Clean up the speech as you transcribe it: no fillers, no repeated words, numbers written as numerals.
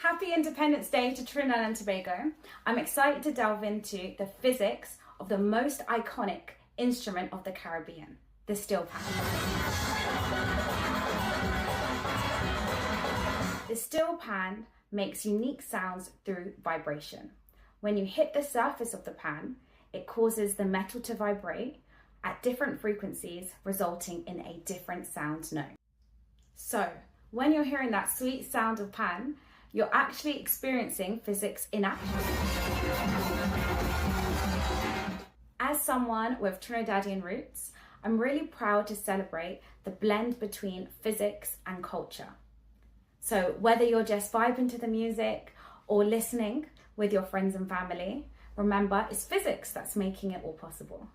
Happy Independence Day to Trinidad and Tobago. I'm excited to delve into the physics of the most iconic instrument of the Caribbean, the steelpan. The steelpan makes unique sounds through vibration. When you hit the surface of the pan, it causes the metal to vibrate at different frequencies, resulting in a different sound note. So, when you're hearing that sweet sound of pan, you're actually experiencing physics in action. As someone with Trinidadian roots, I'm really proud to celebrate the blend between physics and culture. So whether you're just vibing to the music or listening with your friends and family, remember it's physics that's making it all possible.